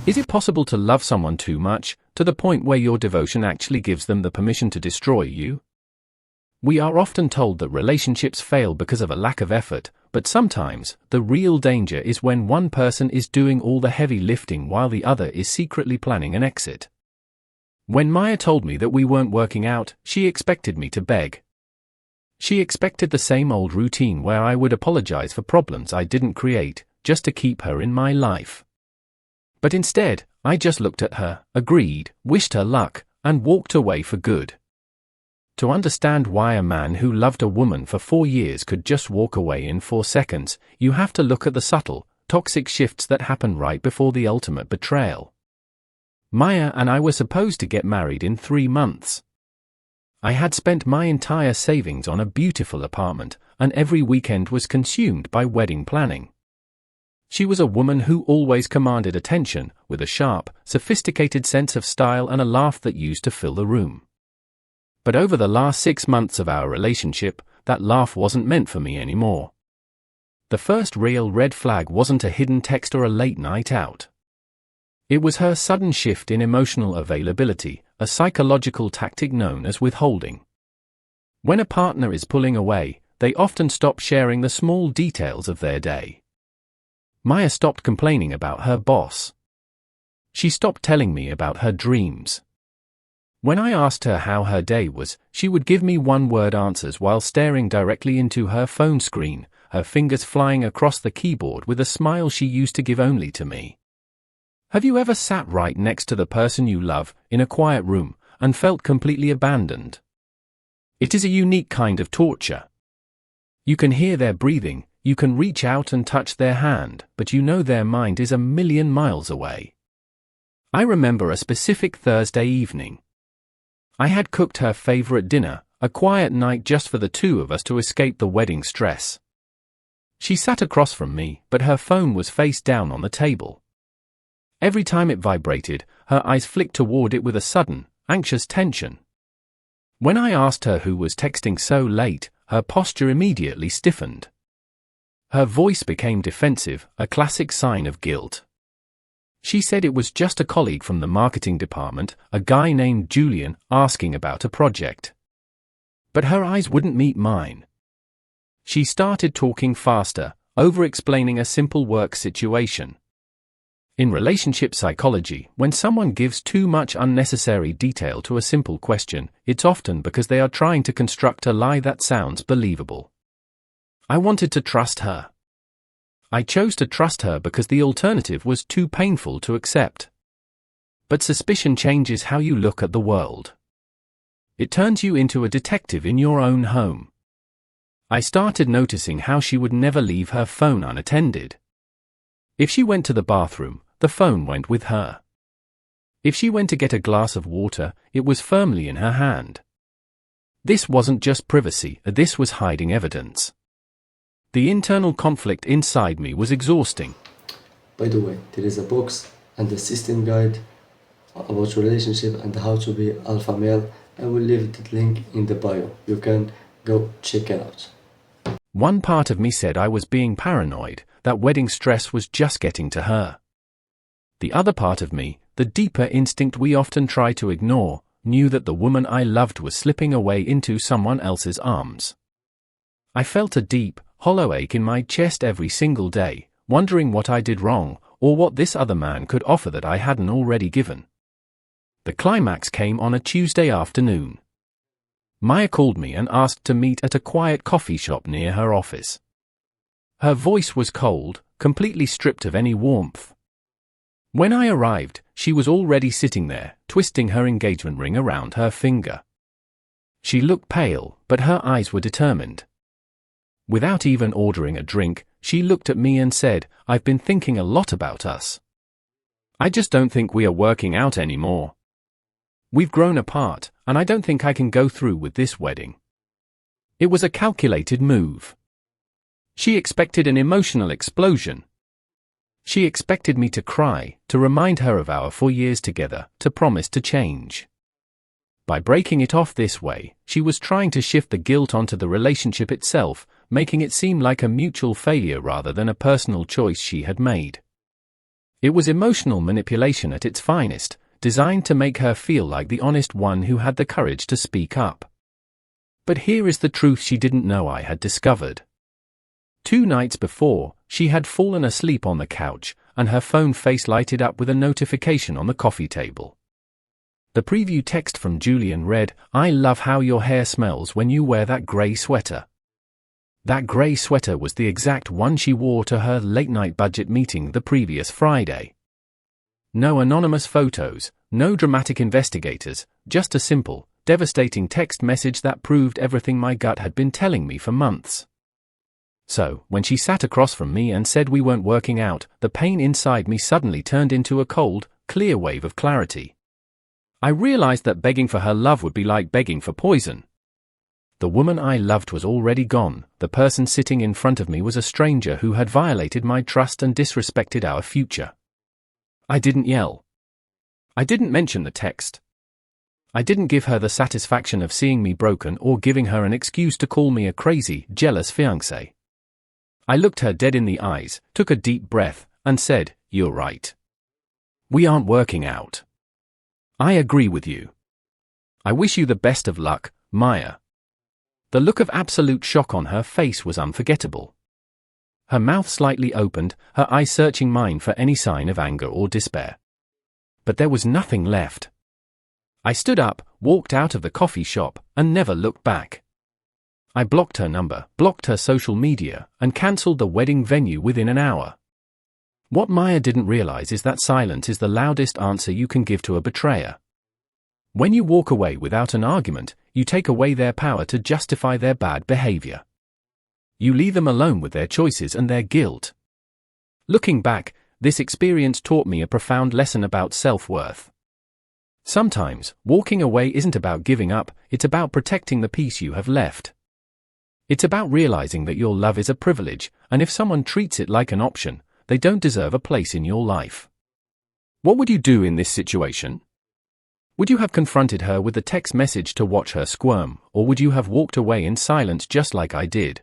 Is it possible to love someone too much, to the point where your devotion actually gives them the permission to destroy you? We are often told that relationships fail because of a lack of effort, but sometimes, the real danger is when one person is doing all the heavy lifting while the other is secretly planning an exit. When Maya told me that we weren't working out, she expected me to beg. She expected the same old routine where I would apologize for problems I didn't create, just to keep her in my life. But instead, I just looked at her, agreed, wished her luck, and walked away for good. To understand why a man who loved a woman for 4 years could just walk away in 4 seconds, you have to look at the subtle, toxic shifts that happen right before the ultimate betrayal. Maya and I were supposed to get married in 3 months. I had spent my entire savings on a beautiful apartment, and every weekend was consumed by wedding planning. She was a woman who always commanded attention, with a sharp, sophisticated sense of style and a laugh that used to fill the room. But over the last 6 months of our relationship, that laugh wasn't meant for me anymore. The first real red flag wasn't a hidden text or a late night out. It was her sudden shift in emotional availability, a psychological tactic known as withholding. When a partner is pulling away, they often stop sharing the small details of their day. Maya stopped complaining about her boss. She stopped telling me about her dreams. When I asked her how her day was, she would give me one-word answers while staring directly into her phone screen, her fingers flying across the keyboard with a smile she used to give only to me. Have you ever sat right next to the person you love, in a quiet room, and felt completely abandoned? It is a unique kind of torture. You can hear their breathing, you can reach out and touch their hand, but you know their mind is a million miles away. I remember a specific Thursday evening. I had cooked her favorite dinner, a quiet night just for the two of us to escape the wedding stress. She sat across from me, but her phone was face down on the table. Every time it vibrated, her eyes flicked toward it with a sudden, anxious tension. When I asked her who was texting so late, her posture immediately stiffened. Her voice became defensive, a classic sign of guilt. She said it was just a colleague from the marketing department, a guy named Julian, asking about a project. But her eyes wouldn't meet mine. She started talking faster, over-explaining a simple work situation. In relationship psychology, when someone gives too much unnecessary detail to a simple question, it's often because they are trying to construct a lie that sounds believable. I wanted to trust her. I chose to trust her because the alternative was too painful to accept. But suspicion changes how you look at the world. It turns you into a detective in your own home. I started noticing how she would never leave her phone unattended. If she went to the bathroom, the phone went with her. If she went to get a glass of water, it was firmly in her hand. This wasn't just privacy, this was hiding evidence. The internal conflict inside me was exhausting. By the way, there is a box and a system guide about relationship and how to be alpha male. I will leave the link in the bio. You can go check it out. One part of me said I was being paranoid, that wedding stress was just getting to her. The other part of me, the deeper instinct we often try to ignore, knew that the woman I loved was slipping away into someone else's arms. I felt a deep, hollow ache in my chest every single day, wondering what I did wrong, or what this other man could offer that I hadn't already given. The climax came on a Tuesday afternoon. Maya called me and asked to meet at a quiet coffee shop near her office. Her voice was cold, completely stripped of any warmth. When I arrived, she was already sitting there, twisting her engagement ring around her finger. She looked pale, but her eyes were determined. Without even ordering a drink, she looked at me and said, "I've been thinking a lot about us. I just don't think we are working out anymore. We've grown apart, and I don't think I can go through with this wedding." It was a calculated move. She expected an emotional explosion. She expected me to cry, to remind her of our 4 years together, to promise to change. By breaking it off this way, she was trying to shift the guilt onto the relationship itself, making it seem like a mutual failure rather than a personal choice she had made. It was emotional manipulation at its finest, designed to make her feel like the honest one who had the courage to speak up. But here is the truth she didn't know I had discovered. 2 nights before, she had fallen asleep on the couch, and her phone face lighted up with a notification on the coffee table. The preview text from Julian read, "I love how your hair smells when you wear that grey sweater." That grey sweater was the exact one she wore to her late-night budget meeting the previous Friday. No anonymous photos, no dramatic investigators, just a simple, devastating text message that proved everything my gut had been telling me for months. So, when she sat across from me and said we weren't working out, the pain inside me suddenly turned into a cold, clear wave of clarity. I realized that begging for her love would be like begging for poison. The woman I loved was already gone. The person sitting in front of me was a stranger who had violated my trust and disrespected our future. I didn't yell. I didn't mention the text. I didn't give her the satisfaction of seeing me broken or giving her an excuse to call me a crazy, jealous fiancé. I looked her dead in the eyes, took a deep breath, and said, "You're right. We aren't working out. I agree with you. I wish you the best of luck, Maya." The look of absolute shock on her face was unforgettable. Her mouth slightly opened, her eyes searching mine for any sign of anger or despair. But there was nothing left. I stood up, walked out of the coffee shop, and never looked back. I blocked her number, blocked her social media, and cancelled the wedding venue within an hour. What Maya didn't realize is that silence is the loudest answer you can give to a betrayer. When you walk away without an argument, you take away their power to justify their bad behavior. You leave them alone with their choices and their guilt. Looking back, this experience taught me a profound lesson about self-worth. Sometimes, walking away isn't about giving up, it's about protecting the peace you have left. It's about realizing that your love is a privilege, and if someone treats it like an option, they don't deserve a place in your life. What would you do in this situation? Would you have confronted her with a text message to watch her squirm, or would you have walked away in silence just like I did?